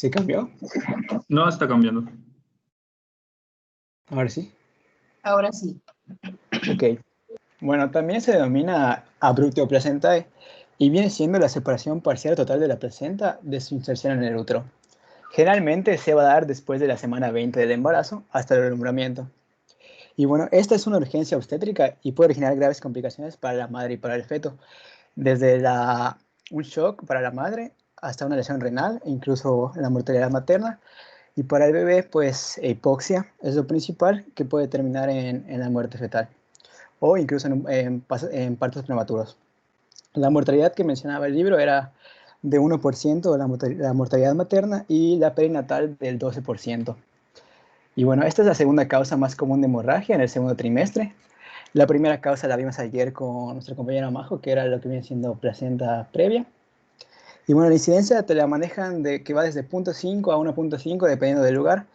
¿Sí cambió? No, está cambiando. Ahora sí. Ahora sí. Ok. Bueno, también se denomina abruptio placentae y viene siendo la separación parcial total de la placenta de su inserción en el útero. Generalmente se va a dar después de la semana 20 del embarazo hasta el alumbramiento. Y bueno, esta es una urgencia obstétrica y puede originar graves complicaciones para la madre y para el feto, desde un shock para la madre hasta una lesión renal e incluso la mortalidad materna. Y para el bebé, pues hipoxia es lo principal que puede terminar en la muerte fetal o incluso en partos prematuros. La mortalidad que mencionaba el libro era de 1% la mortalidad materna y la perinatal del 12%. Y bueno, esta es la segunda causa más común de hemorragia en el segundo trimestre. La primera causa la vimos ayer con nuestro compañero Majo, que era lo que viene siendo placenta previa. Y bueno, la incidencia te la manejan de que va desde 0.5 a 1.5 dependiendo del lugar.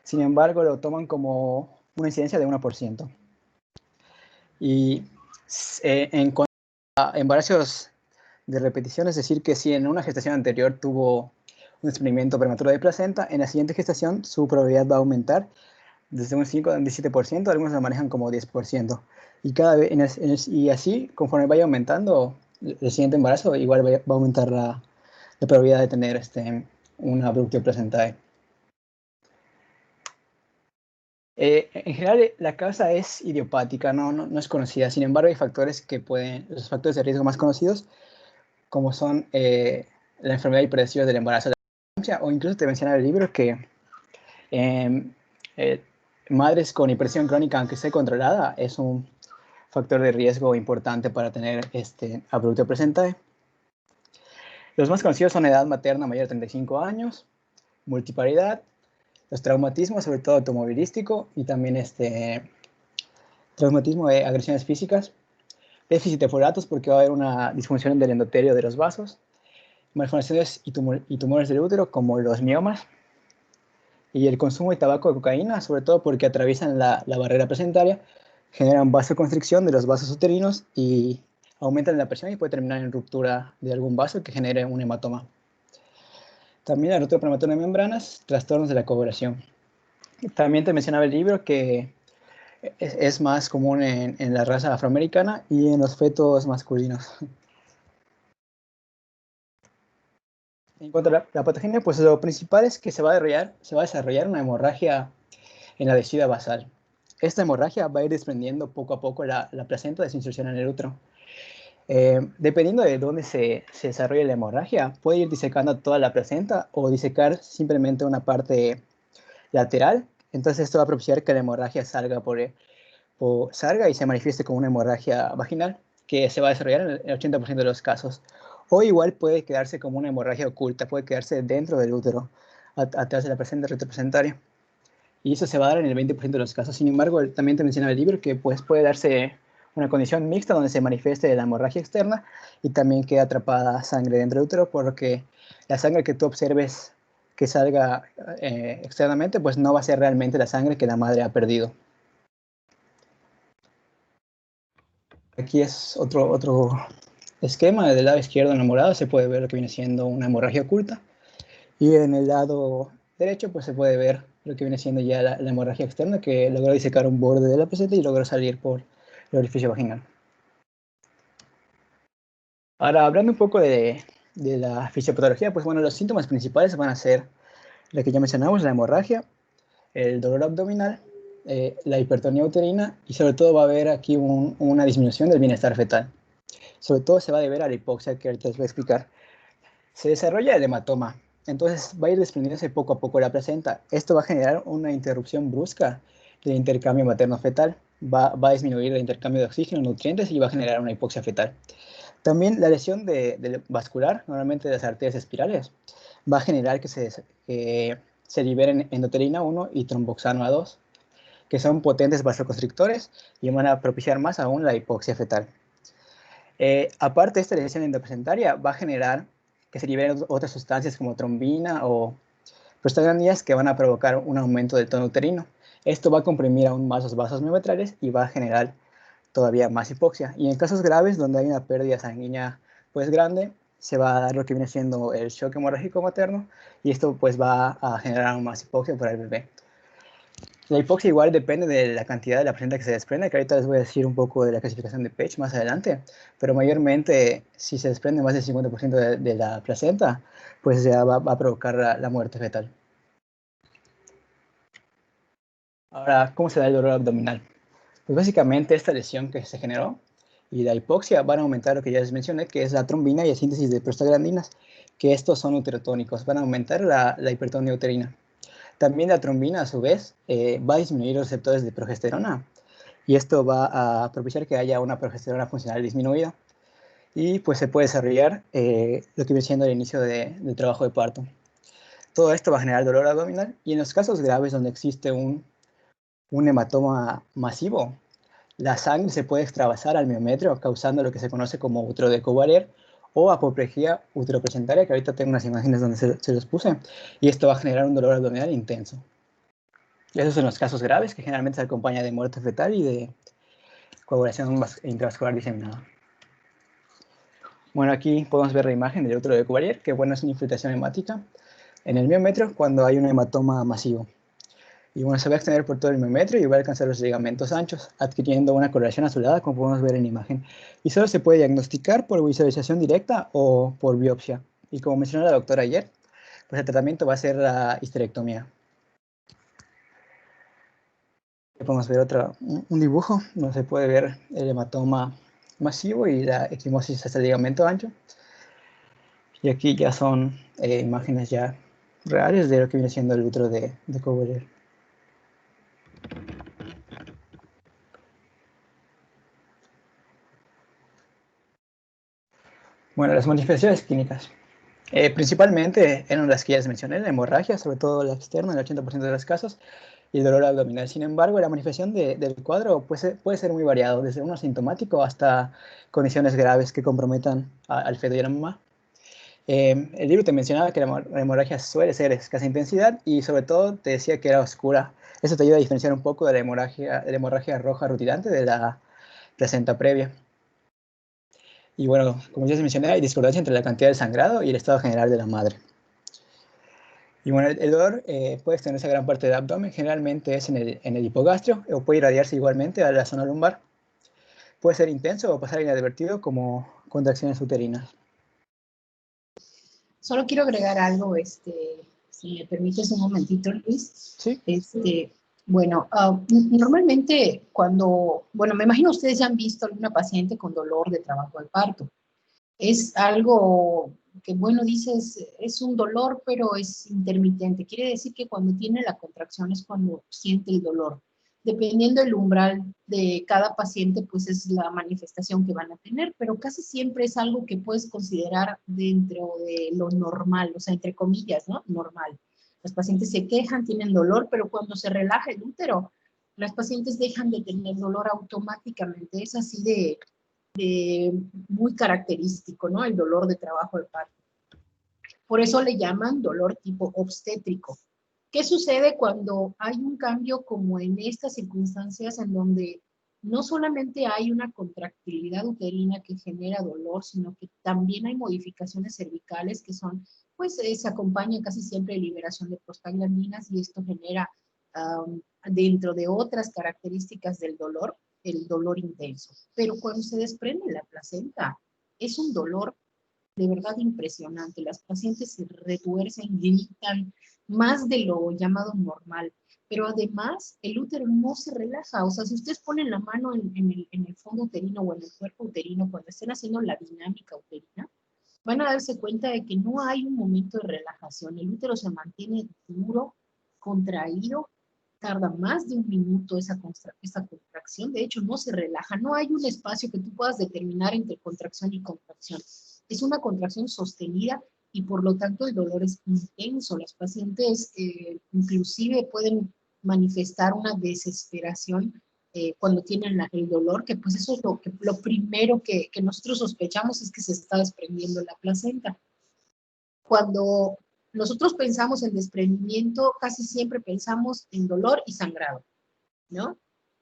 Sin embargo, lo toman como una incidencia de 1%. Y en cuanto a embarazos de repetición, es decir, que si en una gestación anterior tuvo un desprendimiento prematuro de placenta, en la siguiente gestación su probabilidad va a aumentar desde un 5 a un 17%, algunos lo manejan como 10%. Y, cada vez, y así, conforme vaya aumentando el siguiente embarazo, igual va a aumentar la probabilidad de tener un abruptio placentae. En general, la causa es idiopática, no es conocida. Sin embargo, hay factores los factores de riesgo más conocidos, como son la enfermedad y predecibles del embarazo, la eclampsia, o incluso te menciona el libro que madres con hipertensión crónica, aunque esté controlada, es un factor de riesgo importante para tener abrupto placentae. Los más conocidos son edad materna mayor de 35 años, multiparidad, los traumatismos, sobre todo automovilístico, y también traumatismo de agresiones físicas, déficit de folatos porque va a haber una disfunción del endotelio de los vasos, malformaciones y tumores del útero como los miomas, y el consumo de tabaco de cocaína, sobre todo porque atraviesan la barrera placentaria, generan vasoconstricción de los vasos uterinos y aumentan la presión y puede terminar en ruptura de algún vaso que genere un hematoma. También la ruptura prematura de membranas, trastornos de la coagulación. También te mencionaba el libro que es más común en la raza afroamericana y en los fetos masculinos. En cuanto a la patogenia, pues lo principal es que se va a desarrollar una hemorragia en la vesícula basal. Esta hemorragia va a ir desprendiendo poco a poco la placenta de su inserción en el útero. Dependiendo de dónde se desarrolle la hemorragia, puede ir disecando toda la placenta o disecar simplemente una parte lateral. Entonces esto va a propiciar que la hemorragia salga y se manifieste como una hemorragia vaginal que se va a desarrollar en el 80% de los casos. O igual puede quedarse como una hemorragia oculta, puede quedarse dentro del útero, atrás de la placenta retroplacentaria. Y eso se va a dar en el 20% de los casos. Sin embargo, también te menciona el libro que pues, puede darse una condición mixta donde se manifieste la hemorragia externa y también queda atrapada sangre dentro del útero, por lo que la sangre que tú observes que salga externamente, pues no va a ser realmente la sangre que la madre ha perdido. Aquí es otro esquema. Del lado izquierdo en el morado se puede ver lo que viene siendo una hemorragia oculta. Y en el lado derecho pues se puede ver lo que viene siendo ya la hemorragia externa, que logró disecar un borde de la placenta y logró salir por el orificio vaginal. Ahora, hablando un poco de la fisiopatología, pues bueno, los síntomas principales van a ser lo que ya mencionamos, la hemorragia, el dolor abdominal, la hipertonía uterina y sobre todo va a haber aquí una disminución del bienestar fetal. Sobre todo se va a deber a la hipoxia que ahorita les voy a explicar. Se desarrolla el hematoma, entonces va a ir desprendiéndose poco a poco la placenta. Esto va a generar una interrupción brusca del intercambio materno-fetal, va a disminuir el intercambio de oxígeno, nutrientes y va a generar una hipoxia fetal. También la lesión vascular, normalmente de las arterias espirales, va a generar que se liberen endotelina 1 y tromboxano A2, que son potentes vasoconstrictores y van a propiciar más aún la hipoxia fetal. Aparte, esta lesión endoplacentaria va a generar que se liberen otras sustancias como trombina o prostaglandinas que van a provocar un aumento del tono uterino. Esto va a comprimir aún más los vasos miometrales y va a generar todavía más hipoxia. Y en casos graves donde hay una pérdida sanguínea pues grande, se va a dar lo que viene siendo el shock hemorrágico materno y esto pues va a generar aún más hipoxia para el bebé. La hipoxia igual depende de la cantidad de la placenta que se desprende, que ahorita les voy a decir un poco de la clasificación de Page más adelante, pero mayormente si se desprende más del 50% de la placenta, pues ya va a provocar la muerte fetal. Ahora, ¿cómo se da el dolor abdominal? Pues básicamente esta lesión que se generó y la hipoxia van a aumentar lo que ya les mencioné, que es la trombina y la síntesis de prostaglandinas, que estos son uterotónicos, van a aumentar la hipertonía uterina. También la trombina, a su vez, va a disminuir los receptores de progesterona y esto va a propiciar que haya una progesterona funcional disminuida y pues se puede desarrollar lo que viene siendo el inicio del trabajo de parto. Todo esto va a generar dolor abdominal y en los casos graves donde existe un hematoma masivo, la sangre se puede extravasar al miometrio causando lo que se conoce como útero de Covarier o apoplejía uteroplacentaria, que ahorita tengo unas imágenes donde se los puse, y esto va a generar un dolor abdominal intenso. Y esos son los casos graves que generalmente se acompaña de muerte fetal y de coagulación intravascular diseminada. Bueno, aquí podemos ver la imagen del útero de Covarier, que bueno, es una infiltración hemática en el miometrio cuando hay un hematoma masivo. Y bueno, se va a extender por todo el miometrio y va a alcanzar los ligamentos anchos, adquiriendo una coloración azulada, como podemos ver en la imagen. Y solo se puede diagnosticar por visualización directa o por biopsia. Y como mencionó la doctora ayer, pues el tratamiento va a ser la histerectomía. Podemos ver un dibujo donde se puede ver el hematoma masivo y la equimosis hasta el ligamento ancho. Y aquí ya son imágenes ya reales de lo que viene siendo el útero de Covarier. Bueno, las manifestaciones clínicas. Principalmente eran las que ya les mencioné, la hemorragia, sobre todo la externa, en el 80% de los casos, y el dolor abdominal. Sin embargo, la manifestación del cuadro puede ser muy variado, desde uno asintomático hasta condiciones graves que comprometan al feto y a la mamá. El libro te mencionaba que la hemorragia suele ser de escasa intensidad y sobre todo te decía que era oscura. Eso te ayuda a diferenciar un poco de la hemorragia roja rutilante de la placenta previa. Y bueno, como ya les mencioné, hay discordancia entre la cantidad de sangrado y el estado general de la madre. Y bueno, el dolor puede extenderse a gran parte del abdomen, generalmente es en el hipogastrio, o puede irradiarse igualmente a la zona lumbar. Puede ser intenso o pasar inadvertido como contracciones uterinas. Solo quiero agregar algo, si me permites un momentito, Luis. Sí. Bueno, normalmente bueno, me imagino ustedes ya han visto alguna paciente con dolor de trabajo de parto. Es algo que, bueno, dices, es un dolor, pero es intermitente. Quiere decir que cuando tiene la contracción es cuando siente el dolor. Dependiendo del umbral de cada paciente, pues es la manifestación que van a tener, pero casi siempre es algo que puedes considerar dentro de lo normal, o sea, entre comillas, ¿no? Normal. Las pacientes se quejan, tienen dolor, pero cuando se relaja el útero, las pacientes dejan de tener dolor automáticamente. Es así de muy característico, ¿no? El dolor de trabajo de parto. Por eso le llaman dolor tipo obstétrico. ¿Qué sucede cuando hay un cambio como en estas circunstancias en donde no solamente hay una contractilidad uterina que genera dolor, sino que también hay modificaciones cervicales que son, pues se acompañan casi siempre de liberación de prostaglandinas y esto genera, dentro de otras características del dolor, el dolor intenso. Pero cuando se desprende la placenta, es un dolor de verdad impresionante. Las pacientes se retuercen, gritan más de lo llamado normal. Pero además, el útero no se relaja. O sea, si ustedes ponen la mano en el fondo uterino o en el cuerpo uterino cuando estén haciendo la dinámica uterina, van a darse cuenta de que no hay un momento de relajación. El útero se mantiene duro, contraído, tarda más de un minuto esa contracción. De hecho, no se relaja. No hay un espacio que tú puedas determinar entre contracción y contracción. Es una contracción sostenida y por lo tanto el dolor es intenso. Las pacientes inclusive pueden manifestar una desesperación cuando tienen el dolor, que pues eso es lo primero que nosotros sospechamos es que se está desprendiendo la placenta. Cuando nosotros pensamos en desprendimiento, casi siempre pensamos en dolor y sangrado, ¿no?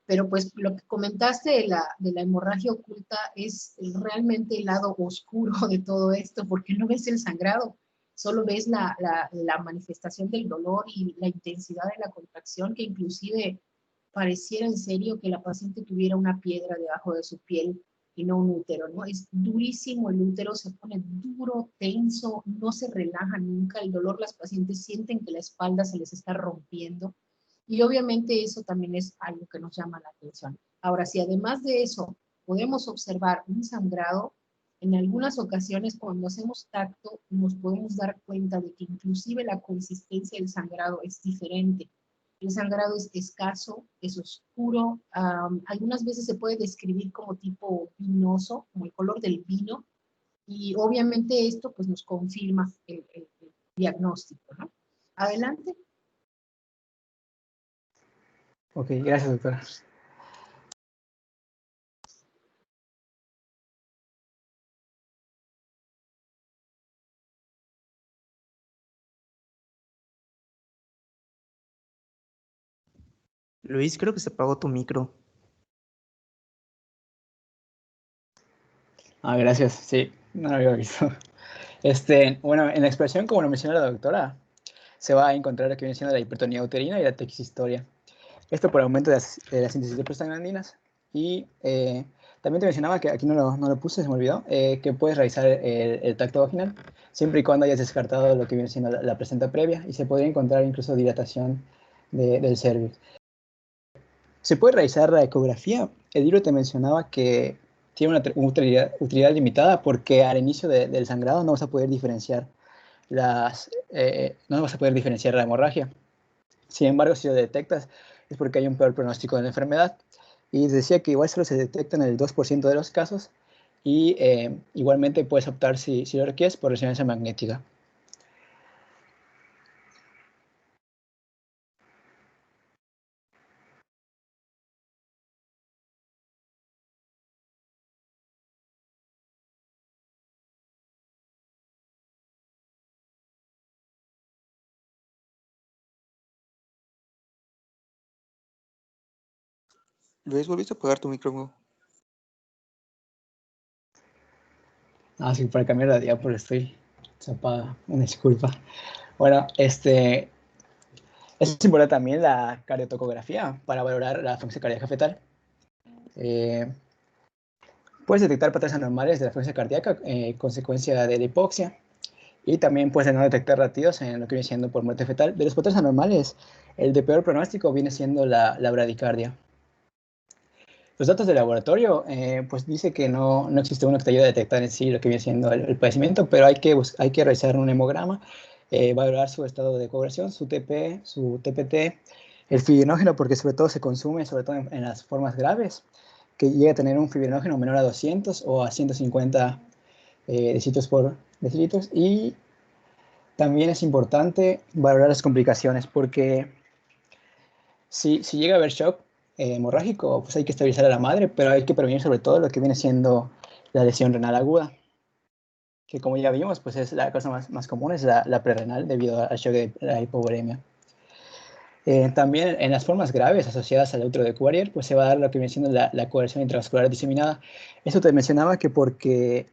Pero pues lo que comentaste de la hemorragia oculta es realmente el lado oscuro de todo esto, porque no ves el sangrado, solo ves la manifestación del dolor y la intensidad de la contracción, que inclusive pareciera en serio que la paciente tuviera una piedra debajo de su piel y no un útero, ¿no? Es durísimo el útero, se pone duro, tenso, no se relaja nunca, el dolor, las pacientes sienten que la espalda se les está rompiendo, y obviamente eso también es algo que nos llama la atención. Ahora, si además de eso podemos observar un sangrado, en algunas ocasiones cuando hacemos tacto nos podemos dar cuenta de que inclusive la consistencia del sangrado es diferente. El sangrado es escaso, es oscuro, algunas veces se puede describir como tipo vinoso, como el color del vino, y obviamente esto pues nos confirma el diagnóstico, ¿no? Adelante. Ok, gracias, doctora. Luis, creo que se apagó tu micro. Ah, gracias, sí, no lo había visto. Bueno, en la expresión, como lo mencionó la doctora, se va a encontrar lo que viene siendo la hipertonía uterina y la texistoria. Esto por aumento de la síntesis de prostaglandinas. Y también te mencionaba, que aquí no lo puse, se me olvidó, que puedes realizar el tacto vaginal siempre y cuando hayas descartado lo que viene siendo la placenta previa, y se podría encontrar incluso dilatación del cervix. Se puede realizar la ecografía. El libro te mencionaba que tiene una utilidad limitada, porque al inicio del sangrado no vas a poder diferenciar no vas a poder diferenciar la hemorragia. Sin embargo, si lo detectas, es porque hay un peor pronóstico de la enfermedad. Y decía que igual solo se detecta en el 2% de los casos, y igualmente puedes optar, si lo requieres, por resonancia magnética. Luis, ¿volviste a apagar tu micrófono? Ah, sí, para cambiar de diálogo estoy zapada, una disculpa. Bueno, es importante también la cardiotocografía para valorar la frecuencia cardíaca fetal. Eh, Puedes detectar patrones anormales de la frecuencia cardíaca, consecuencia de la hipoxia, y también puedes no detectar latidos en lo que viene siendo por muerte fetal. De los patrones anormales, el de peor pronóstico viene siendo la bradicardia. Los datos de laboratorio, pues dice que no existe uno que te ayude a detectar en sí lo que viene siendo el padecimiento, pero hay que realizar un hemograma, valorar su estado de coagulación, su TP, su TPT, el fibrinógeno, porque sobre todo se consume, sobre todo en las formas graves, que llega a tener un fibrinógeno menor a 200 o a 150 decilitros por decilitros. Y también es importante valorar las complicaciones, porque si llega a haber shock hemorrágico, pues hay que estabilizar a la madre, pero hay que prevenir sobre todo lo que viene siendo la lesión renal aguda, que como ya vimos, pues es la cosa más común, es la prerrenal debido al shock de la hipovolemia. También en las formas graves asociadas al útero de Cuvier, pues se va a dar lo que viene siendo la coagulación intravascular diseminada. Eso te mencionaba que porque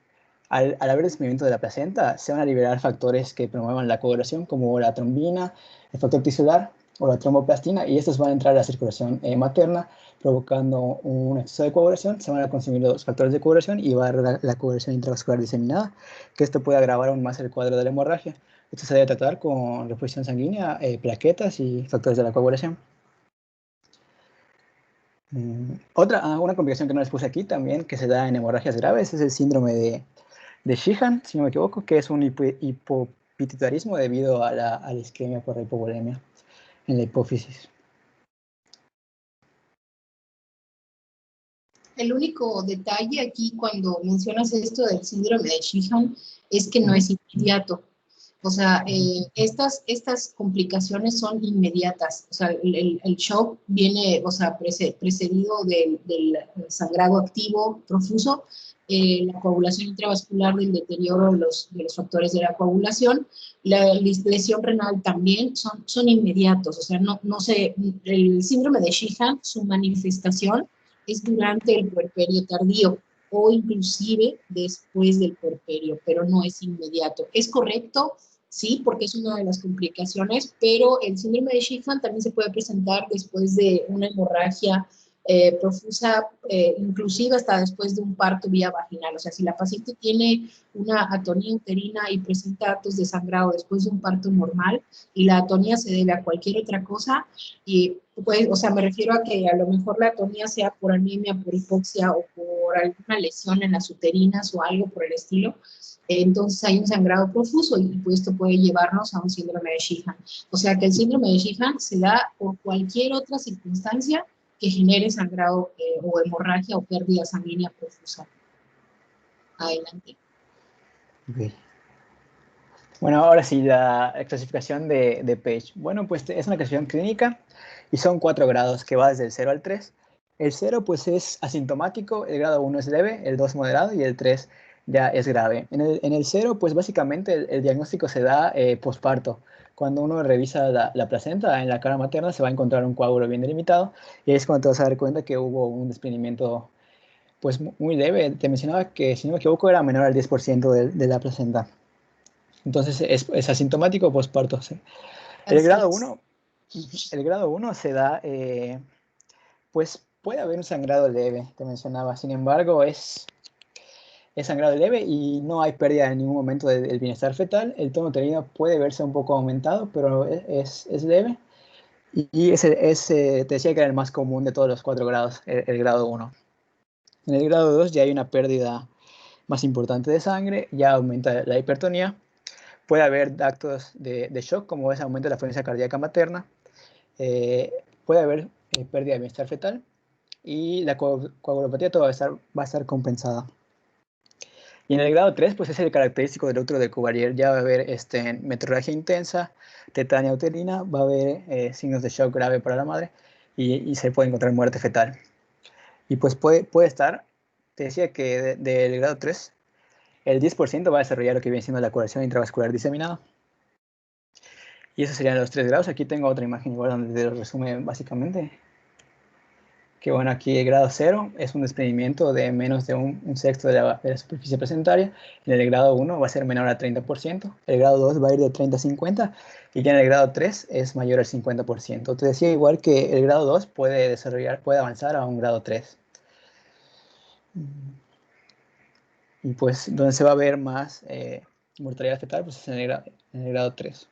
al haber desprendimiento de la placenta, se van a liberar factores que promuevan la coagulación, como la trombina, el factor tisular o la tromboplastina, y estos van a entrar a la circulación materna, provocando un exceso de coagulación. Se van a consumir los factores de coagulación y va a dar la coagulación intravascular diseminada, que esto puede agravar aún más el cuadro de la hemorragia. Esto se debe tratar con reposición sanguínea, plaquetas y factores de la coagulación. Una complicación que no les puse aquí también, que se da en hemorragias graves, es el síndrome de Sheehan, si no me equivoco, que es un hipopituitarismo debido a la isquemia por la hipovolemia en la hipófisis. El único detalle aquí cuando mencionas esto del síndrome de Sheehan es que no es inmediato. O sea, estas complicaciones son inmediatas. O sea, el shock viene, o sea, precedido del sangrado activo profuso, la coagulación intravascular del deterioro de los factores de la coagulación. La lesión renal también son inmediatos, o sea, el síndrome de Sheehan, su manifestación es durante el puerperio tardío o inclusive después del puerperio, pero no es inmediato. ¿Es correcto? Sí, porque es una de las complicaciones, pero el síndrome de Sheehan también se puede presentar después de una hemorragia profusa, inclusive hasta después de un parto vía vaginal. O sea, si la paciente tiene una atonía uterina y presenta actos de sangrado después de un parto normal y la atonía se debe a cualquier otra cosa, y pues, o sea, me refiero a que a lo mejor la atonía sea por anemia, por hipoxia o por alguna lesión en las uterinas o algo por el estilo, entonces hay un sangrado profuso y pues esto puede llevarnos a un síndrome de Sheehan. O sea que el síndrome de Sheehan se da por cualquier otra circunstancia que genere sangrado o hemorragia o pérdida sanguínea profusa. Adelante. Ok. Bueno, ahora sí, la clasificación de Page. Bueno, pues es una clasificación clínica y son 4 grados que va desde el 0 al 3. El 0 pues es asintomático, el grado 1 es leve, el 2 moderado y el 3 ya es grave. En el 0 pues básicamente el diagnóstico se da posparto. Cuando uno revisa la placenta en la cara materna se va a encontrar un coágulo bien delimitado y ahí es cuando te vas a dar cuenta que hubo un desprendimiento pues muy leve. Te mencionaba que si no me equivoco era menor al 10% de la placenta. Entonces es asintomático posparto. ¿Sí? El Así grado es. 1, el grado 1 se da, pues puede haber un sangrado leve, te mencionaba. Sin embargo, es sangrado leve y no hay pérdida en ningún momento del bienestar fetal. El tono uterino puede verse un poco aumentado, pero es leve. Y te decía que era el más común de todos los 4 grados, el grado 1. En el grado 2 ya hay una pérdida más importante de sangre, ya aumenta la hipertonía. Puede haber actos de shock, como es aumento de la frecuencia cardíaca materna. Puede haber pérdida de bienestar fetal y la coagulopatía toda va a estar compensada. Y en el grado 3, pues es el característico del útero de Cuvier. Ya va a haber metrorragia intensa, tetania uterina, va a haber signos de shock grave para la madre y se puede encontrar muerte fetal. Y pues puede estar, te decía que del grado 3, el 10% va a desarrollar lo que viene siendo la coagulación intravascular diseminada. Y esos serían los 3 grados. Aquí tengo otra imagen igual donde te lo resume básicamente. Que bueno, aquí el grado 0 es un desprendimiento de menos de un sexto de la superficie placentaria. En el grado 1 va a ser menor a 30%. El grado 2 va a ir de 30 a 50. Y ya en el grado 3 es mayor al 50%. Te decía igual que el grado 2 puede avanzar a un grado 3. Y pues donde se va a ver más mortalidad fetal pues es en el grado 3.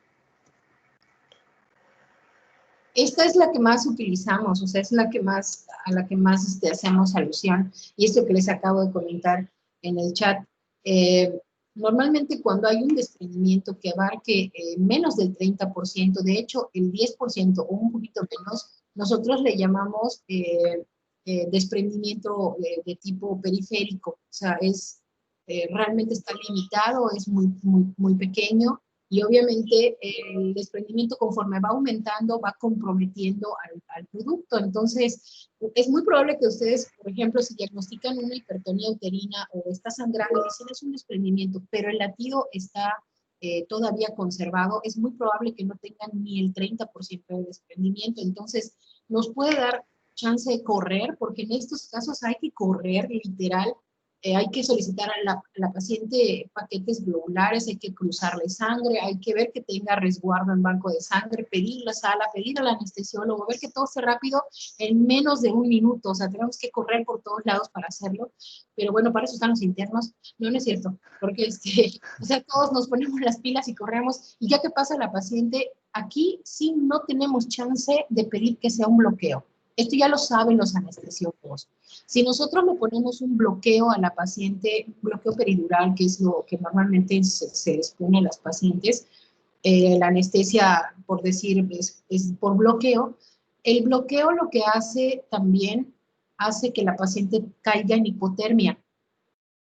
Esta es la que más utilizamos, o sea, es la que más, a la que más hacemos alusión. Y esto que les acabo de comentar en el chat, normalmente cuando hay un desprendimiento que abarque menos del 30%, de hecho el 10% o un poquito menos, nosotros le llamamos desprendimiento de tipo periférico, o sea, realmente está limitado, es muy pequeño, y obviamente el desprendimiento conforme va aumentando va comprometiendo al producto. Entonces, es muy probable que ustedes, por ejemplo, si diagnostican una hipertonía uterina o está sangrando, dicen es un desprendimiento, pero el latido está todavía conservado, es muy probable que no tengan ni el 30% de desprendimiento. Entonces, nos puede dar chance de correr, porque en estos casos hay que correr literal. Hay que solicitar a la paciente paquetes globulares, hay que cruzarle sangre, hay que ver que tenga resguardo en banco de sangre, pedir la sala, pedir al anestesiólogo, ver que todo esté rápido en menos de un minuto. O sea, tenemos que correr por todos lados para hacerlo. Pero bueno, para eso están los internos. No, no es cierto, porque o sea, todos nos ponemos las pilas y corremos. Y ya que pasa la paciente, aquí sí no tenemos chance de pedir que sea un bloqueo. Esto ya lo saben los anestesiólogos. Si nosotros le ponemos un bloqueo a la paciente, un bloqueo peridural, que es lo que normalmente se les pone a las pacientes, la anestesia, por decir, es por bloqueo. El bloqueo lo que hace también, hace que la paciente caiga en hipotermia.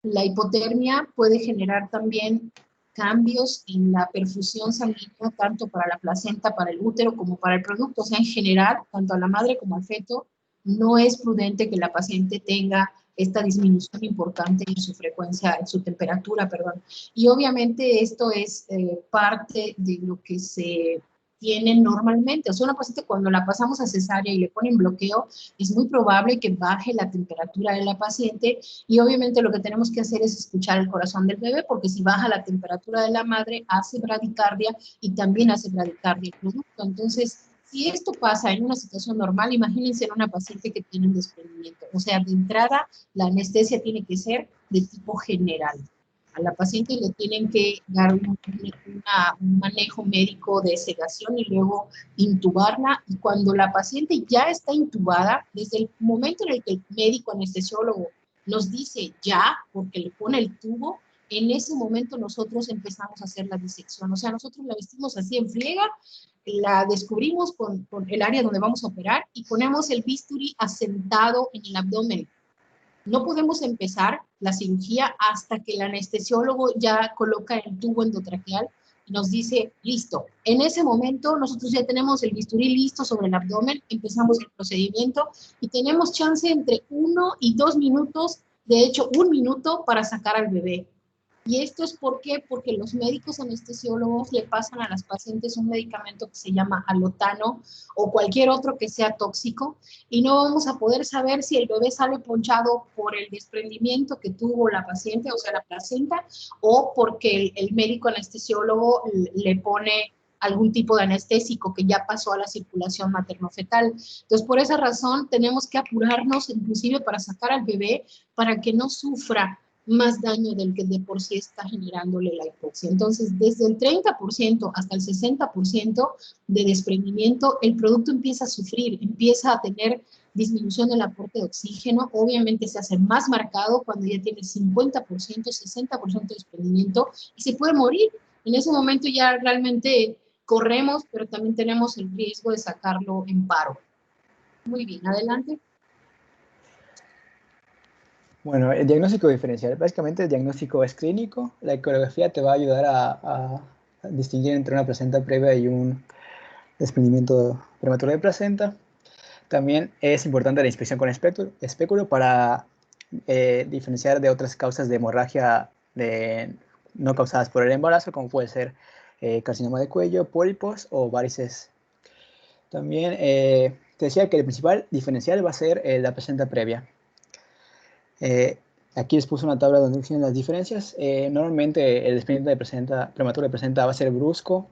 La hipotermia puede generar también cambios en la perfusión sanguínea, tanto para la placenta, para el útero, como para el producto. O sea, en general, tanto a la madre como al feto, no es prudente que la paciente tenga esta disminución importante en su frecuencia, en su temperatura, perdón. Y obviamente esto es parte de lo que se tiene normalmente. O sea, una paciente cuando la pasamos a cesárea y le ponen bloqueo, es muy probable que baje la temperatura de la paciente y obviamente lo que tenemos que hacer es escuchar el corazón del bebé, porque si baja la temperatura de la madre, hace bradicardia y también hace bradicardia el producto. Entonces, si esto pasa en una situación normal, imagínense en una paciente que tiene un desprendimiento. O sea, de entrada, la anestesia tiene que ser de tipo general. A la paciente le tienen que dar un manejo médico de sedación y luego intubarla. Y cuando la paciente ya está intubada, desde el momento en el que el médico anestesiólogo nos dice ya, porque le pone el tubo, en ese momento nosotros empezamos a hacer la disección. O sea, nosotros la vestimos así en friega, la descubrimos con el área donde vamos a operar y ponemos el bisturí asentado en el abdomen. No podemos empezar la cirugía hasta que el anestesiólogo ya coloca el tubo endotraqueal y nos dice, listo. En ese momento nosotros ya tenemos el bisturí listo sobre el abdomen, empezamos el procedimiento y tenemos chance entre 1 y 2 minutos, de hecho 1 minuto para sacar al bebé. Y esto es ¿por qué? Porque los médicos anestesiólogos le pasan a las pacientes un medicamento que se llama alotano o cualquier otro que sea tóxico y no vamos a poder saber si el bebé sale ponchado por el desprendimiento que tuvo la paciente, o sea, la placenta, o porque el médico anestesiólogo le pone algún tipo de anestésico que ya pasó a la circulación materno-fetal. Entonces, por esa razón, tenemos que apurarnos inclusive para sacar al bebé para que no sufra más daño del que de por sí está generándole la hipoxia. Entonces, desde el 30% hasta el 60% de desprendimiento, el producto empieza a sufrir, empieza a tener disminución del aporte de oxígeno, obviamente se hace más marcado cuando ya tiene 50%, 60% de desprendimiento y se puede morir. En ese momento ya realmente corremos, pero también tenemos el riesgo de sacarlo en paro. Muy bien, adelante. Bueno, el diagnóstico diferencial. Básicamente el diagnóstico es clínico. La ecografía te va a ayudar a distinguir entre una placenta previa y un desprendimiento prematuro de placenta. También es importante la inspección con espéculo para diferenciar de otras causas de hemorragia no causadas por el embarazo, como puede ser carcinoma de cuello, pólipos o varices. También te decía que el principal diferencial va a ser la placenta previa. Aquí les puse una tabla donde dicen las diferencias. Normalmente el desprendimiento de prematuro de placenta va a ser brusco,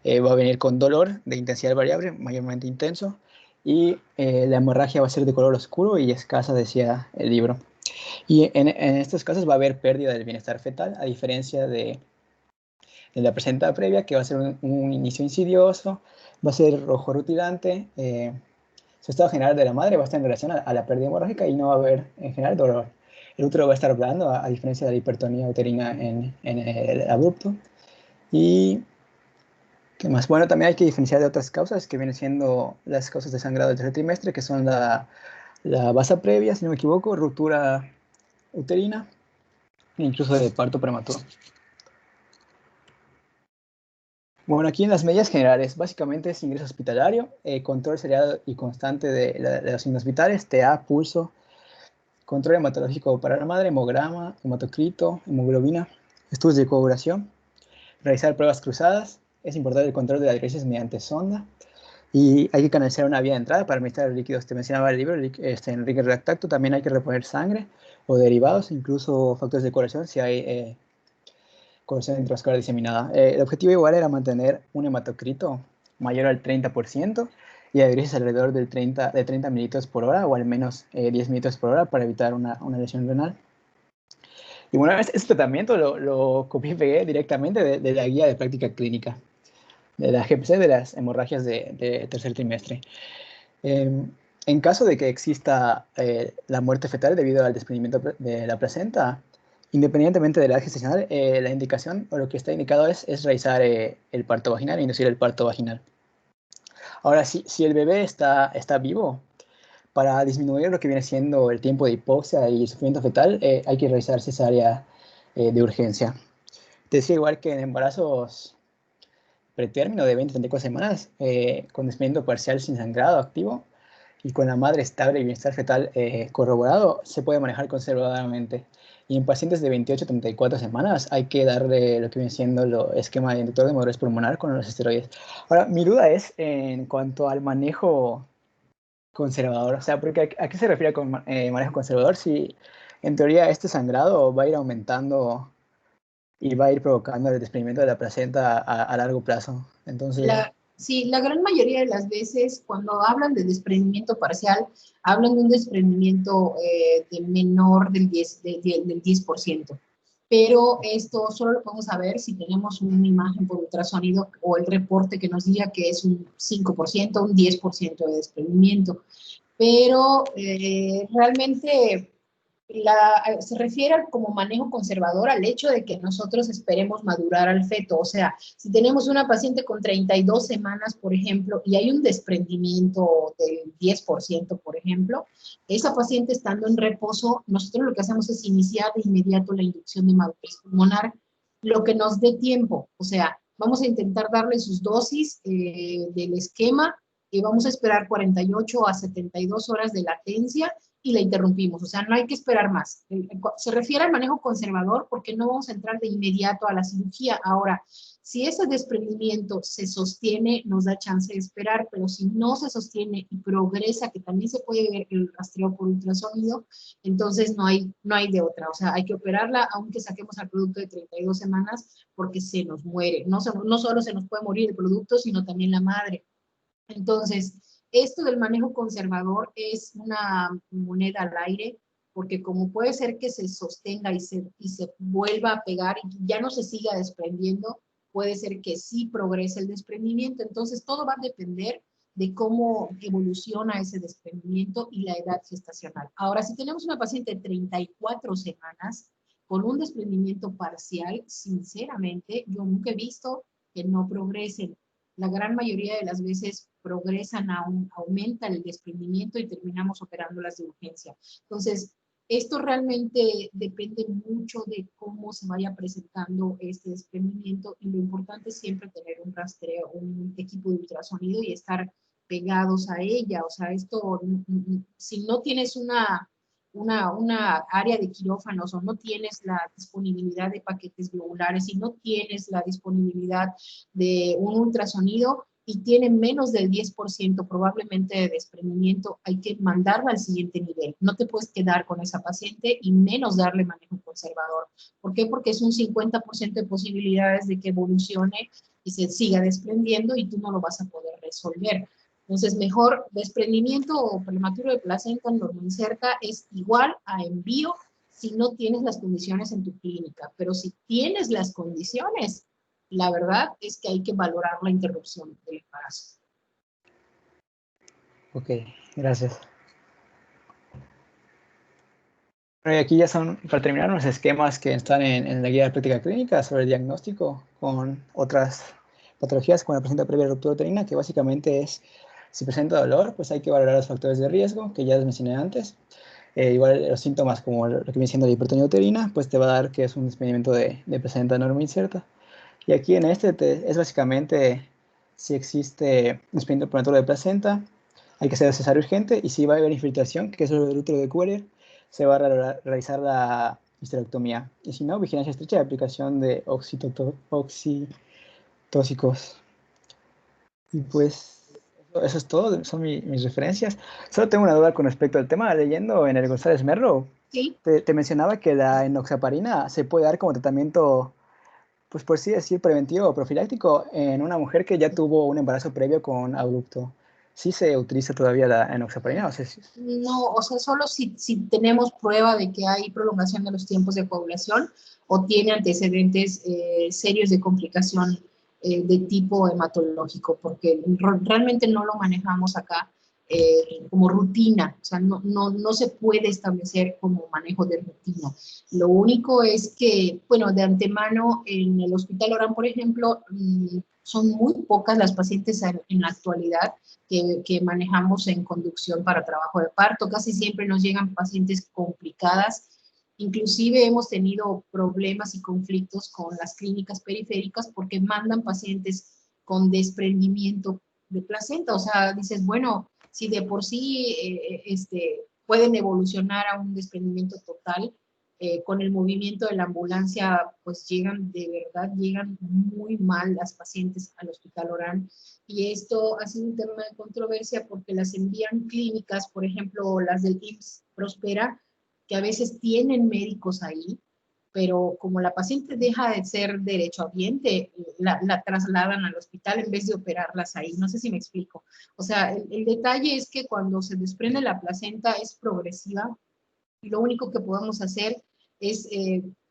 va a venir con dolor de intensidad variable, mayormente intenso, y la hemorragia va a ser de color oscuro y escasa, decía el libro. Y en estos casos va a haber pérdida del bienestar fetal, a diferencia de la placenta previa, que va a ser un inicio insidioso, va a ser rojo rutilante, su estado general de la madre va a estar en relación a la pérdida hemorrágica y no va a haber en general dolor. El útero va a estar blando, a diferencia de la hipertonía uterina en el abrupto. Y, ¿qué más? Bueno, también hay que diferenciar de otras causas que vienen siendo las causas de sangrado del tercer trimestre, que son la basa previa, si no me equivoco, ruptura uterina e incluso de parto prematuro. Bueno, aquí en las medidas generales, básicamente es ingreso hospitalario, control seriado y constante de los signos vitales, TA, pulso, control hematológico para la madre, hemograma, hematocrito, hemoglobina, estudios de coagulación, realizar pruebas cruzadas, es importante el control de la diuresis mediante sonda, y hay que canalizar una vía de entrada para administrar los líquidos. Te mencionaba el libro, Enrique Redactacto, también hay que reponer sangre o derivados, incluso factores de coagulación si hay coagulación intravascular diseminada. El objetivo igual era mantener un hematocrito mayor al 30% y la diuresis alrededor de 30 mililitros por hora o al menos 10 mililitros por hora para evitar una lesión renal. Y bueno, este tratamiento lo copié y pegué directamente de la guía de práctica clínica, de la GPC de las hemorragias de tercer trimestre. En caso de que exista la muerte fetal debido al desprendimiento de la placenta, independientemente de la edad gestacional, la indicación o lo que está indicado es realizar el parto vaginal, inducir el parto vaginal. Ahora, si el bebé está vivo, para disminuir lo que viene siendo el tiempo de hipoxia y sufrimiento fetal, hay que realizar cesárea de urgencia. Te decía igual que en embarazos pretérmino de 20-34 semanas, con desprendimiento parcial sin sangrado activo, y con la madre estable y bienestar fetal corroborado, se puede manejar conservadoramente. Y en pacientes de 28 a 34 semanas hay que darle lo que viene siendo el esquema de inductor de madurez pulmonar con los esteroides. Ahora, mi duda es en cuanto al manejo conservador. O sea, porque ¿a qué se refiere con manejo conservador? Si en teoría este sangrado va a ir aumentando y va a ir provocando el desprendimiento de la placenta a largo plazo. Entonces, Sí, la gran mayoría de las veces cuando hablan de desprendimiento parcial, hablan de un desprendimiento de menor del 10%. Pero esto solo lo podemos saber si tenemos una imagen por ultrasonido o el reporte que nos diga que es un 5%, un 10% de desprendimiento. Pero realmente se refiere como manejo conservador al hecho de que nosotros esperemos madurar al feto. O sea, si tenemos una paciente con 32 semanas, por ejemplo, y hay un desprendimiento del 10%, por ejemplo, esa paciente estando en reposo, nosotros lo que hacemos es iniciar de inmediato la inducción de madurez pulmonar, lo que nos dé tiempo. O sea, vamos a intentar darle sus dosis del esquema y vamos a esperar 48 a 72 horas de latencia y la interrumpimos. O sea, no hay que esperar más. Se refiere al manejo conservador porque no vamos a entrar de inmediato a la cirugía. Ahora, si ese desprendimiento se sostiene, nos da chance de esperar, pero si no se sostiene y progresa, que también se puede ver el rastreo por ultrasonido, entonces no hay de otra. O sea, hay que operarla, aunque saquemos al producto de 32 semanas, porque se nos muere. No solo se nos puede morir el producto, sino también la madre. Entonces, esto del manejo conservador es una moneda al aire, porque como puede ser que se sostenga y se vuelva a pegar y ya no se siga desprendiendo, puede ser que sí progrese el desprendimiento. Entonces, todo va a depender de cómo evoluciona ese desprendimiento y la edad gestacional. Ahora, si tenemos una paciente de 34 semanas con un desprendimiento parcial, sinceramente, yo nunca he visto que no progresen. La gran mayoría de las veces progresan aumenta el desprendimiento y terminamos operándolas de urgencia. Entonces, esto realmente depende mucho de cómo se vaya presentando este desprendimiento y lo importante es siempre tener un rastreo, un equipo de ultrasonido y estar pegados a ella. O sea, esto, si no tienes una área de quirófanos o no tienes la disponibilidad de paquetes globulares y no tienes la disponibilidad de un ultrasonido y tiene menos del 10% probablemente de desprendimiento, hay que mandarla al siguiente nivel. No te puedes quedar con esa paciente y menos darle manejo conservador. ¿Por qué? Porque es un 50% de posibilidades de que evolucione y se siga desprendiendo y tú no lo vas a poder resolver. Entonces, mejor desprendimiento o prematuro de placenta normoincerta es igual a envío si no tienes las condiciones en tu clínica. Pero si tienes las condiciones, la verdad es que hay que valorar la interrupción del embarazo. ok, gracias. Bueno, y aquí ya son, para terminar, los esquemas que están en la guía de práctica clínica sobre el diagnóstico con otras patologías como la placenta previa ruptura uterina, que básicamente es, si presenta dolor, pues hay que valorar los factores de riesgo, que ya les mencioné antes. Igual los síntomas como lo que viene siendo la hipertonía uterina, pues te va a dar que es un desprendimiento de placenta normoincerta. Y aquí en este es básicamente si existe desprendimiento prematuro de placenta, hay que hacer cesárea urgente y si va a haber infiltración, que es el útero de Kuerer, se va a realizar la histerectomía. Y si no, vigilancia estrecha de aplicación de oxitóxicos. Y pues eso es todo, son mis referencias. Solo tengo una duda con respecto al tema. Leyendo en el González Merlo, ¿Sí? te mencionaba que la enoxaparina se puede dar como tratamiento, pues por sí decir, preventivo o profiláctico en una mujer que ya tuvo un embarazo previo con abrupto. ¿Sí se utiliza todavía la enoxaparina? O sea, No, o sea, solo si tenemos prueba de que hay prolongación de los tiempos de coagulación o tiene antecedentes serios de complicación de tipo hematológico, porque realmente no lo manejamos acá como rutina, o sea, no se puede establecer como manejo de rutina. Lo único es que, bueno, de antemano en el Hospital Orán, por ejemplo, son muy pocas las pacientes en la actualidad que manejamos en conducción para trabajo de parto. Casi siempre nos llegan pacientes complicadas. Inclusive hemos tenido problemas y conflictos con las clínicas periféricas porque mandan pacientes con desprendimiento de placenta. O sea, dices, bueno, Si de por sí pueden evolucionar a un desprendimiento total, con el movimiento de la ambulancia, pues llegan, de verdad, llegan muy mal las pacientes al Hospital Orán. Y esto ha sido un tema de controversia porque las envían clínicas, por ejemplo, las del IMSS Prospera, que a veces tienen médicos ahí, pero como la paciente deja de ser derechohabiente, la trasladan al hospital en vez de operarlas ahí. No sé si me explico. O sea, el detalle es que cuando se desprende la placenta es progresiva y lo único que podemos hacer es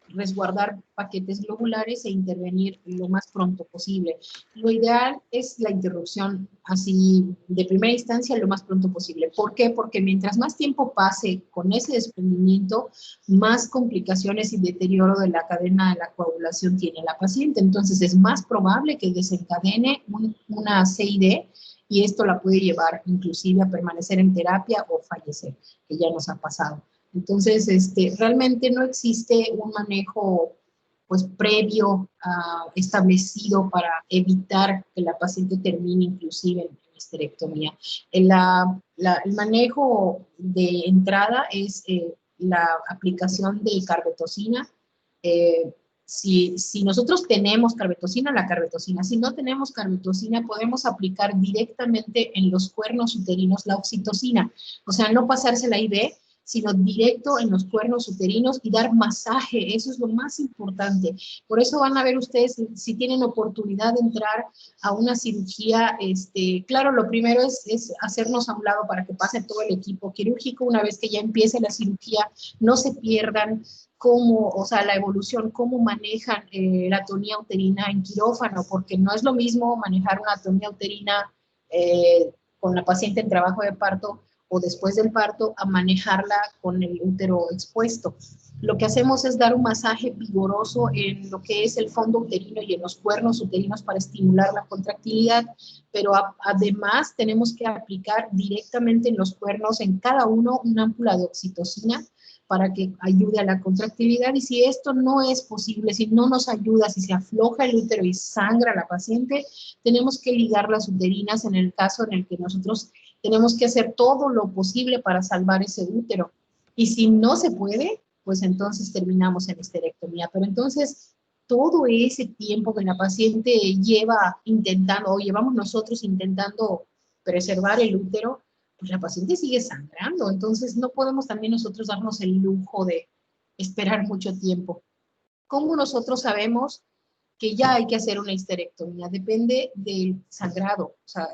resguardar paquetes globulares e intervenir lo más pronto posible. Lo ideal es la interrupción así de primera instancia lo más pronto posible. ¿Por qué? Porque mientras más tiempo pase con ese desprendimiento, más complicaciones y deterioro de la cadena de la coagulación tiene la paciente. Entonces es más probable que desencadene una CID y esto la puede llevar inclusive a permanecer en terapia o fallecer, que ya nos ha pasado. Entonces, realmente no existe un manejo pues previo establecido para evitar que la paciente termine inclusive en histerectomía. El manejo de entrada es la aplicación de carbetocina. Si nosotros tenemos carbetocina, la carbetocina. Si no tenemos carbetocina, podemos aplicar directamente en los cuernos uterinos la oxitocina. O sea, no pasarse la IV, sino directo en los cuernos uterinos y dar masaje. Eso es lo más importante. Por eso van a ver ustedes, si tienen oportunidad de entrar a una cirugía, claro, lo primero es hacernos a un lado para que pase todo el equipo quirúrgico. Una vez que ya empiece la cirugía, no se pierdan cómo, o sea, la evolución, cómo manejan la atonía uterina en quirófano, porque no es lo mismo manejar una atonía uterina con la paciente en trabajo de parto o después del parto a manejarla con el útero expuesto. Lo que hacemos es dar un masaje vigoroso en lo que es el fondo uterino y en los cuernos uterinos para estimular la contractilidad, pero además tenemos que aplicar directamente en los cuernos, en cada uno, una ámpula de oxitocina para que ayude a la contractilidad. Y si esto no es posible, si no nos ayuda, si se afloja el útero y sangra la paciente, tenemos que ligar las uterinas en el caso en el que nosotros tenemos que hacer todo lo posible para salvar ese útero. Y si no se puede, pues entonces terminamos en histerectomía. Pero entonces, todo ese tiempo que la paciente lleva intentando, o llevamos nosotros intentando preservar el útero, pues la paciente sigue sangrando. Entonces, no podemos también nosotros darnos el lujo de esperar mucho tiempo. ¿Cómo nosotros sabemos que ya hay que hacer una histerectomía? Depende del sangrado. O sea,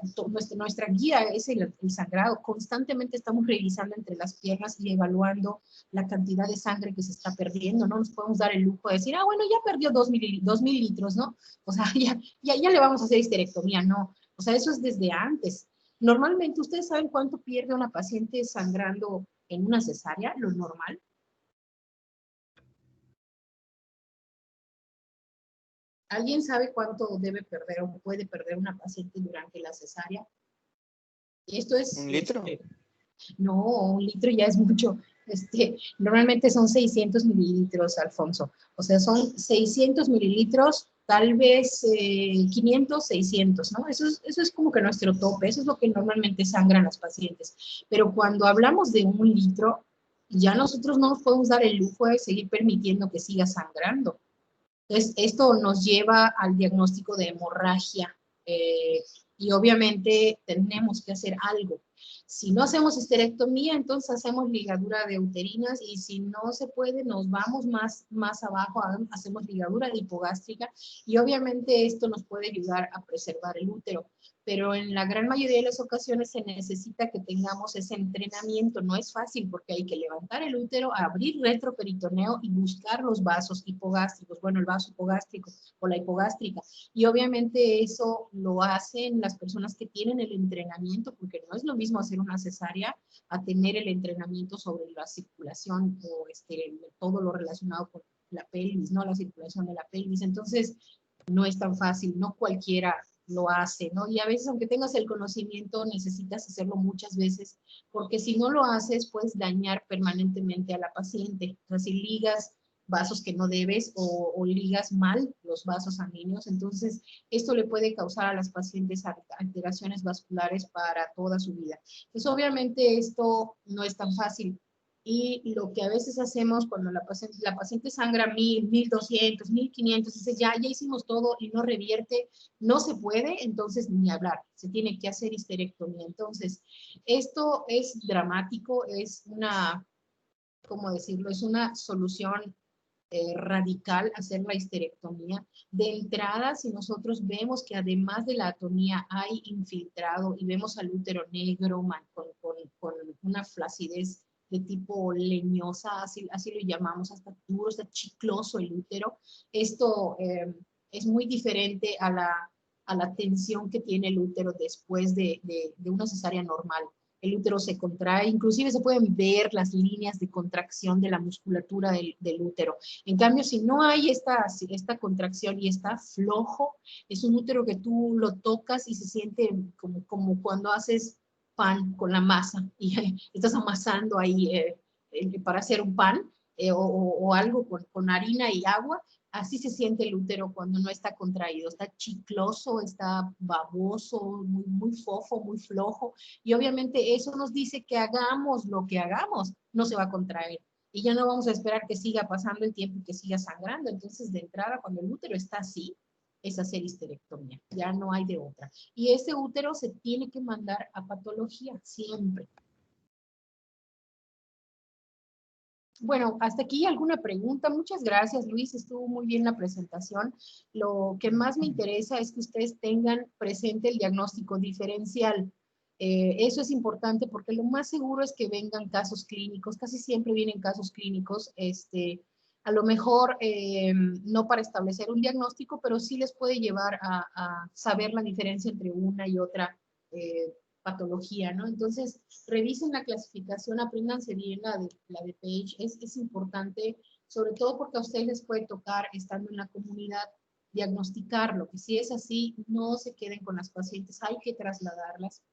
nuestra guía es el sangrado. Constantemente estamos revisando entre las piernas y evaluando la cantidad de sangre que se está perdiendo. No nos podemos dar el lujo de decir, ah, bueno, ya perdió 2 mililitros, ¿no? O sea, ya le vamos a hacer histerectomía. No, o sea, eso es desde antes. Normalmente, ¿ustedes saben cuánto pierde una paciente sangrando en una cesárea? Lo normal. ¿Alguien sabe cuánto debe perder o puede perder una paciente durante la cesárea? Esto es... ¿Un litro? No, 1 litro ya es mucho. Normalmente son 600 mililitros, Alfonso. O sea, son 600 mililitros, tal vez 500, 600, ¿no? Eso es como que nuestro tope, eso es lo que normalmente sangran las pacientes. Pero cuando hablamos de 1 litro, ya nosotros no nos podemos dar el lujo de seguir permitiendo que siga sangrando. Entonces, esto nos lleva al diagnóstico de hemorragia y obviamente tenemos que hacer algo. Si no hacemos histerectomía, entonces hacemos ligadura de uterinas y si no se puede, nos vamos más abajo, hacemos ligadura de hipogástrica y obviamente esto nos puede ayudar a preservar el útero. Pero en la gran mayoría de las ocasiones se necesita que tengamos ese entrenamiento. No es fácil porque hay que levantar el útero, abrir retroperitoneo y buscar los vasos hipogástricos, bueno, el vaso hipogástrico o la hipogástrica. Y obviamente eso lo hacen las personas que tienen el entrenamiento, porque no es lo mismo hacer una cesárea a tener el entrenamiento sobre la circulación o todo lo relacionado con la pelvis, ¿no? La circulación de la pelvis. Entonces, no es tan fácil, no cualquiera lo hace, ¿no? Y a veces, aunque tengas el conocimiento, necesitas hacerlo muchas veces, porque si no lo haces, puedes dañar permanentemente a la paciente. O sea, si ligas vasos que no debes o ligas mal los vasos sanguíneos. Entonces, esto le puede causar a las pacientes alteraciones vasculares para toda su vida. Pues obviamente esto no es tan fácil. Y lo que a veces hacemos cuando la paciente sangra 1000, 1200, 1500, dice ya hicimos todo y no revierte, no se puede, entonces ni hablar, se tiene que hacer histerectomía. Entonces, esto es dramático, es una, ¿cómo decirlo? Es una solución radical hacer la histerectomía. De entrada, si nosotros vemos que además de la atonía hay infiltrado y vemos al útero negro con una flacidez de tipo leñosa, así lo llamamos, hasta duro, está chicloso el útero, esto es muy diferente a la tensión que tiene el útero después de una cesárea normal. El útero se contrae, inclusive se pueden ver las líneas de contracción de la musculatura del útero. En cambio, si no hay esta contracción y está flojo, es un útero que tú lo tocas y se siente como cuando haces pan con la masa y estás amasando ahí para hacer un pan o algo con harina y agua. Así se siente el útero cuando no está contraído, está chicloso, está baboso, muy fofo, muy flojo, y obviamente eso nos dice que hagamos lo que hagamos, no se va a contraer, y ya no vamos a esperar que siga pasando el tiempo y que siga sangrando. Entonces, de entrada, cuando el útero está así, es hacer histerectomía, ya no hay de otra. Y ese útero se tiene que mandar a patología, siempre. Bueno, hasta aquí alguna pregunta. Muchas gracias, Luis. Estuvo muy bien la presentación. Lo que más me interesa es que ustedes tengan presente el diagnóstico diferencial. Eso es importante porque lo más seguro es que vengan casos clínicos. Casi siempre vienen casos clínicos. A lo mejor no para establecer un diagnóstico, pero sí les puede llevar a saber la diferencia entre una y otra patología, ¿no? Entonces, revisen la clasificación, apréndanse bien la de Page, es importante, sobre todo porque a ustedes les puede tocar, estando en la comunidad, diagnosticarlo, que si es así, no se queden con las pacientes, hay que trasladarlas,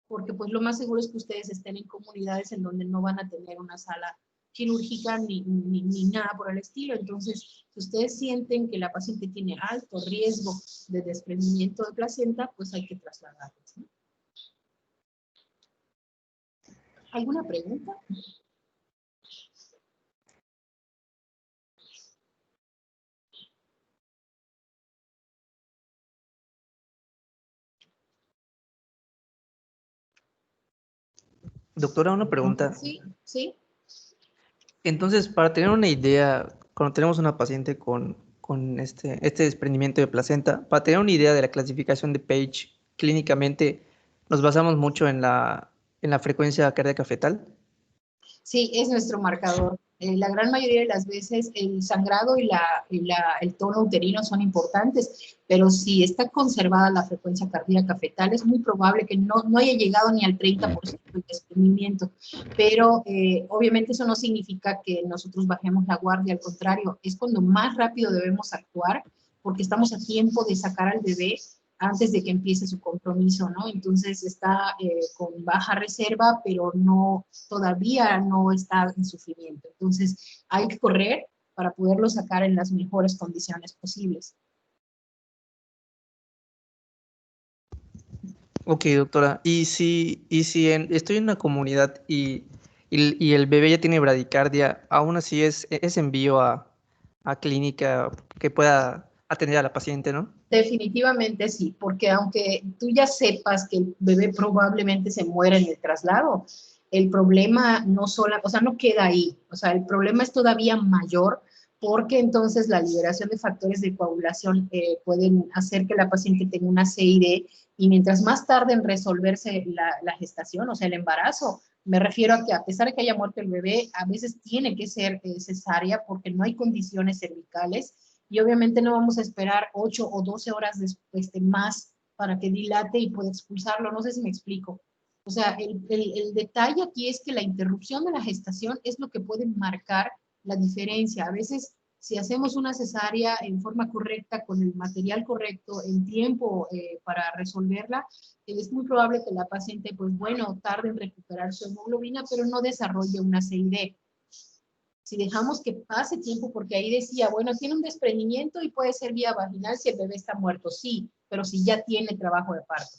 porque pues lo más seguro es que ustedes estén en comunidades en donde no van a tener una sala quirúrgica ni nada por el estilo. Entonces, si ustedes sienten que la paciente tiene alto riesgo de desprendimiento de placenta, pues hay que trasladarlas, ¿no? ¿Alguna pregunta? Doctora, una pregunta. Sí, sí. Entonces, para tener una idea, cuando tenemos una paciente con este desprendimiento de placenta, para tener una idea de la clasificación de Page clínicamente, nos basamos mucho en la frecuencia cardíaca fetal. Sí, es nuestro marcador. La gran mayoría de las veces el sangrado y el tono uterino son importantes, pero si está conservada la frecuencia cardíaca fetal, es muy probable que no haya llegado ni al 30% de desprendimiento. Pero obviamente eso no significa que nosotros bajemos la guardia, al contrario, es cuando más rápido debemos actuar, porque estamos a tiempo de sacar al bebé antes de que empiece su compromiso, ¿no? Entonces está con baja reserva, pero todavía no está en sufrimiento. Entonces hay que correr para poderlo sacar en las mejores condiciones posibles. Ok, doctora. Estoy en una comunidad y el bebé ya tiene bradicardia, aún así es envío a clínica que pueda atender a la paciente, ¿no? Definitivamente sí, porque aunque tú ya sepas que el bebé probablemente se muera en el traslado, el problema no queda ahí, o sea, el problema es todavía mayor porque entonces la liberación de factores de coagulación pueden hacer que la paciente tenga una CID y mientras más tarde en resolverse la gestación, o sea, el embarazo, me refiero a que a pesar de que haya muerto el bebé, a veces tiene que ser cesárea porque no hay condiciones cervicales y obviamente no vamos a esperar 8 o 12 horas después más para que dilate y pueda expulsarlo. No sé si me explico. O sea, el detalle aquí es que la interrupción de la gestación es lo que puede marcar la diferencia. A veces, si hacemos una cesárea en forma correcta, con el material correcto, en tiempo para resolverla, es muy probable que la paciente, pues bueno, tarde en recuperar su hemoglobina, pero no desarrolle una CID. Si dejamos que pase tiempo, porque ahí decía, bueno, tiene un desprendimiento y puede ser vía vaginal si el bebé está muerto, sí, pero si ya tiene trabajo de parto.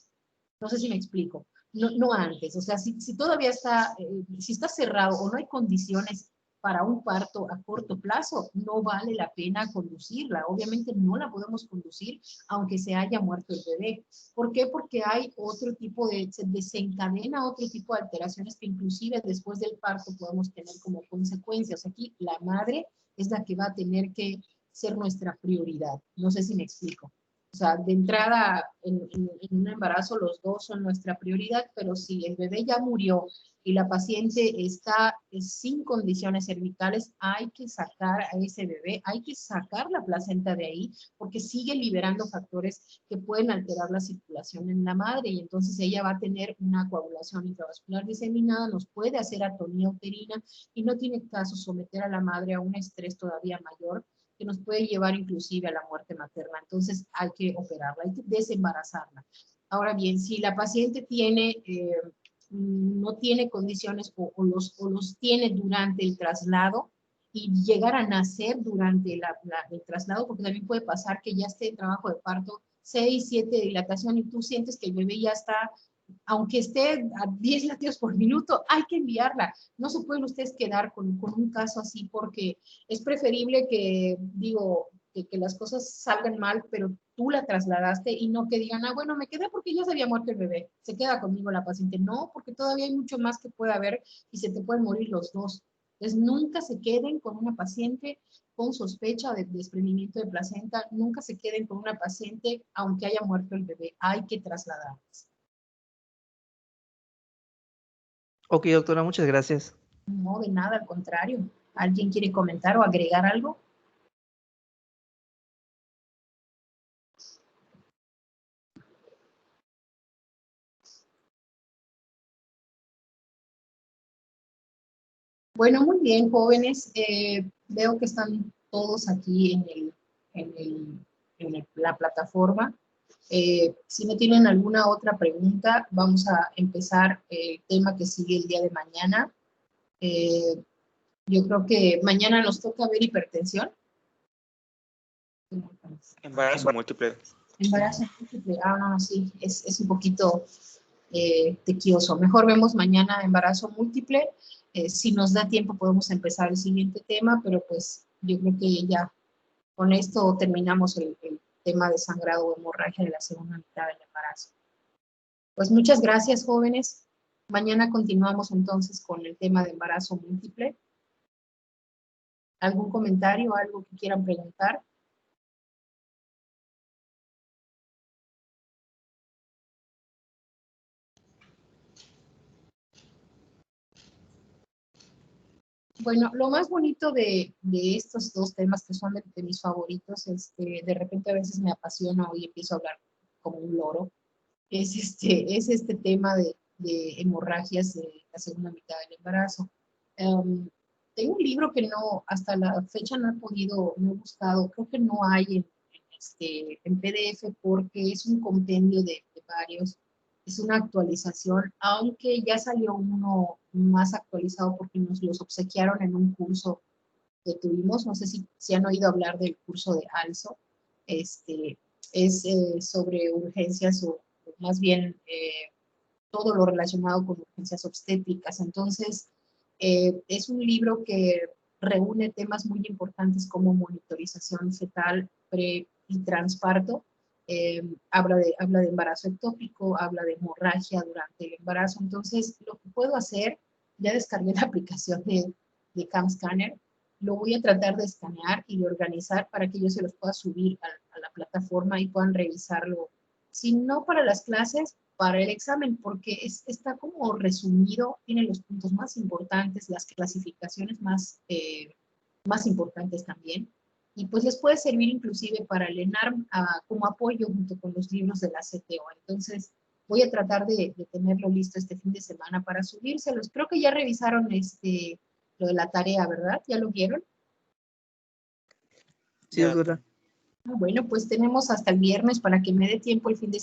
No sé si me explico. No, no antes, o sea, si todavía está, si está cerrado o no hay condiciones para un parto a corto plazo, no vale la pena conducirla. Obviamente no la podemos conducir aunque se haya muerto el bebé. ¿Por qué? Porque hay otro tipo se desencadena otro tipo de alteraciones que inclusive después del parto podemos tener como consecuencias. Aquí la madre es la que va a tener que ser nuestra prioridad. No sé si me explico. O sea, de entrada, en un embarazo los dos son nuestra prioridad, pero si el bebé ya murió y la paciente está sin condiciones cervicales, hay que sacar a ese bebé, hay que sacar la placenta de ahí, porque sigue liberando factores que pueden alterar la circulación en la madre, y entonces ella va a tener una coagulación intravascular diseminada, nos puede hacer atonía uterina, y no tiene caso someter a la madre a un estrés todavía mayor, que nos puede llevar inclusive a la muerte materna. Entonces hay que operarla, hay que desembarazarla. Ahora bien, si la paciente tiene, no tiene condiciones o los tiene durante el traslado y llegar a nacer durante el traslado, porque también puede pasar que ya esté en trabajo de parto 6, 7 de dilatación y tú sientes que el bebé ya está, aunque esté a 10 latidos por minuto, hay que enviarla. No se pueden ustedes quedar con un caso así, porque es preferible que, digo, que las cosas salgan mal, pero tú la trasladaste y no que digan, ah, bueno, me quedé porque ya se había muerto el bebé, se queda conmigo la paciente. No, porque todavía hay mucho más que puede haber y se te pueden morir los dos. Entonces, nunca se queden con una paciente con sospecha de desprendimiento de placenta, nunca se queden con una paciente aunque haya muerto el bebé, hay que trasladarlas. Ok, doctora, muchas gracias. No, de nada, al contrario. ¿Alguien quiere comentar o agregar algo? Bueno, muy bien, jóvenes. Veo que están todos aquí en la plataforma. Si no tienen alguna otra pregunta, vamos a empezar el tema que sigue el día de mañana. Yo creo que mañana nos toca ver hipertensión. Embarazo múltiple. Embarazo múltiple. Ah, no, sí, es un poquito tequioso. Mejor vemos mañana embarazo múltiple. Si nos da tiempo podemos empezar el siguiente tema, pero pues yo creo que ya con esto terminamos el tema de sangrado o hemorragia de la segunda mitad del embarazo. Pues muchas gracias, jóvenes. Mañana continuamos entonces con el tema de embarazo múltiple. ¿Algún comentario, algo que quieran preguntar? Bueno, lo más bonito de estos dos temas que son de mis favoritos es que de repente a veces me apasiona y empiezo a hablar como un loro, es este tema de hemorragias de la segunda mitad del embarazo. Tengo un libro que no, hasta la fecha no he podido, no he buscado, creo que no hay en PDF porque es un compendio de varios, es una actualización, aunque ya salió uno más actualizado porque nos los obsequiaron en un curso que tuvimos, no sé si han oído hablar del curso de ALSO, es sobre urgencias o más bien todo lo relacionado con urgencias obstétricas. Entonces, es un libro que reúne temas muy importantes como monitorización fetal, pre y transparto. Habla de embarazo ectópico, habla de hemorragia durante el embarazo. Entonces, lo que puedo hacer, ya descargué la aplicación de CamScanner, lo voy a tratar de escanear y de organizar para que yo se los pueda subir a la plataforma y puedan revisarlo. Si no para las clases, para el examen, porque está como resumido, tiene los puntos más importantes, las clasificaciones más importantes también, y pues les puede servir inclusive para el ENARM como apoyo junto con los libros de la CTO. Entonces, voy a tratar de tenerlo listo este fin de semana para subírselos. Creo que ya revisaron lo de la tarea, ¿verdad? ¿Ya lo vieron? Sí, doctora. Bueno, pues tenemos hasta el viernes para que me dé tiempo el fin de semana